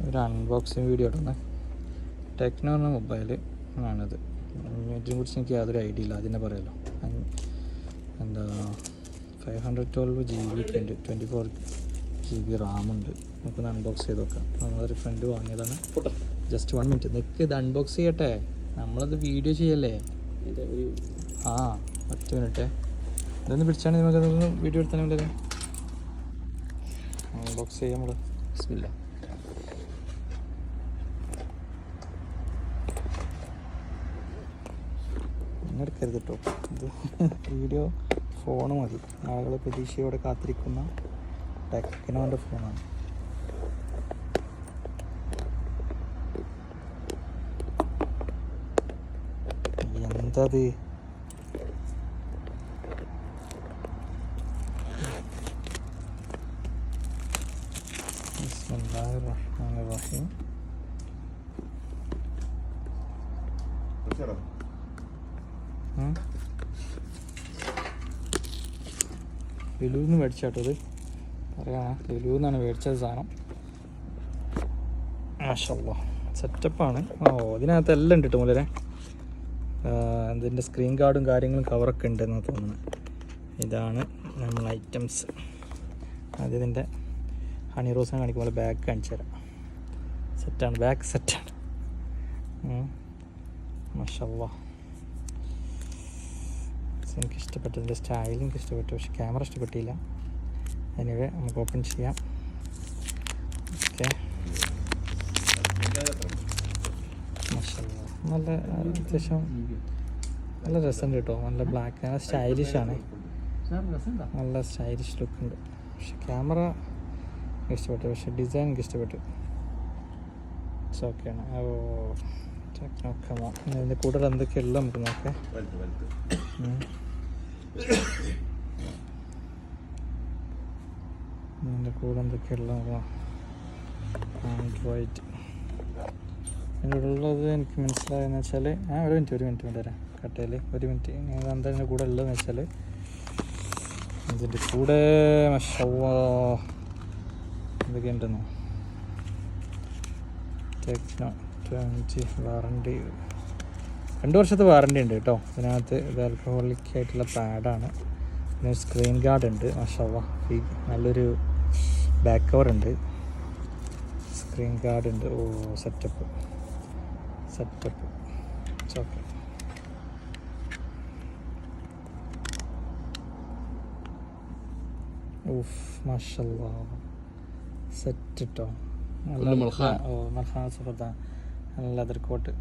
ഒരു unboxing video ഇടുന്നത്. Techno എന്ന മൊബൈൽ ആണിത്. ഇതിനെക്കുറിച്ച് എനിക്ക് യാതൊരു ഐഡിയ ഇല്ല, അതിനെ പറയാമല്ലോ. എന്താ 512 GB ഉണ്ട്, 24 GB റാമുണ്ട്. നമുക്കൊന്ന് അൺബോക്സ് ചെയ്ത് നോക്കാം. നമ്മളൊരു ഫ്രണ്ട് വാങ്ങിയതാണ്. ജസ്റ്റ് 1 മിനിറ്റ് നിൽക്ക്, ഇത് അൺബോക്സ് ചെയ്യട്ടെ. നമ്മളത് വീഡിയോ ചെയ്യല്ലേ. 10 മിനിറ്റ് ഇതൊന്ന് പിടിച്ചാണെങ്കിൽ നമുക്കതൊന്ന് വീഡിയോ എടുത്താൽ മതി. അൺബോക്സ് ചെയ്യാം നമ്മൾ. ബിസ്മില്ലാ. എടുക്കരുത് കേട്ടോ, ഇത് വീഡിയോ ഫോണ് മതി. ആളുകൾ പ്രതീക്ഷയോടെ കാത്തിരിക്കുന്ന ടെക്നോൻ്റെ ഫോണാണ്. എന്തത്? ബിസ്മില്ലാഹിർറഹ്മാനിർറഹീം. ലുലുന്ന് മേടിച്ചാട്ടത് പറയാം. ലുലുന്നാണ് മേടിച്ചത് സാധനം. മാഷല്ലാ സെറ്റപ്പാണ്. ഇതിനകത്ത് എല്ലാം ഉണ്ട് കേട്ടോ മുതലേ. ഇതിൻ്റെ സ്ക്രീൻ ഗാർഡും കാര്യങ്ങളും കവറൊക്കെ ഉണ്ടെന്ന് തോന്നുന്നു. ഇതാണ് നമ്മൾ ഐറ്റംസ്. അത് ഇതിൻ്റെ ഹണി റോസിനെ കാണിക്കും പോലെ ബാക്ക് കാണിച്ചു തരാം. സെറ്റാണ്, ബാക്ക് സെറ്റാണ്. മാഷല്ലാ എനിക്ക് ഇഷ്ടപ്പെട്ടു, ഇതിൻ്റെ സ്റ്റൈൽ എനിക്ക് ഇഷ്ടപ്പെട്ടു. പക്ഷെ ക്യാമറ ഇഷ്ടപ്പെട്ടില്ല. എനിവേ നമുക്ക് ഓപ്പൺ ചെയ്യാം. ഓക്കെ, നല്ല അത്യാവശ്യം നല്ല രസമുണ്ട് കേട്ടോ. നല്ല ബ്ലാക്ക്, നല്ല സ്റ്റൈലിഷാണ്, നല്ല സ്റ്റൈലിഷ് ലുക്കുണ്ട്. പക്ഷെ ക്യാമറ ഇഷ്ടപ്പെട്ടു, പക്ഷെ ഡിസൈൻ എനിക്ക് ഇഷ്ടപ്പെട്ടു. ഓക്കെയാണ്. നോക്കാം ഇതിൻ്റെ കൂടുതൽ എന്തൊക്കെയുള്ള നമുക്ക് നോക്കാം. ഇതിൻ്റെ കൂടെ എന്തൊക്കെയുള്ള ആൻഡ്രോയിഡ് ഇതിൻ്റെ ഉള്ളത് എനിക്ക് മനസ്സിലായെന്ന് വെച്ചാൽ ഒരു മിനിറ്റ് വരാം കട്ടയിൽ. ഒരു മിനിറ്റ്. എന്താ ഇതിൻ്റെ കൂടെ ഉള്ളതെന്ന് വെച്ചാൽ ഇതിൻ്റെ കൂടെ എന്തൊക്കെയുണ്ടെന്നോ ടെക്നോ 20 വാറണ്ടി, 2 വർഷത്തെ വാറണ്ടി ഉണ്ട് കേട്ടോ. ഇതിനകത്ത് ഇത് ആൽക്കഹോളിക് ആയിട്ടുള്ള പാഡാണ്. പിന്നെ സ്ക്രീൻ ഗാർഡ് ഉണ്ട്. മാഷാല്ലാ നല്ലൊരു ബാക്ക് കവർ ഉണ്ട്. സ്ക്രീൻ ഗാർഡ് ഉണ്ട്. Setup okay. മാഷാല്ലാ സെറ്റ് കേട്ടോ. നല്ല ലെതർ കോട്ട്.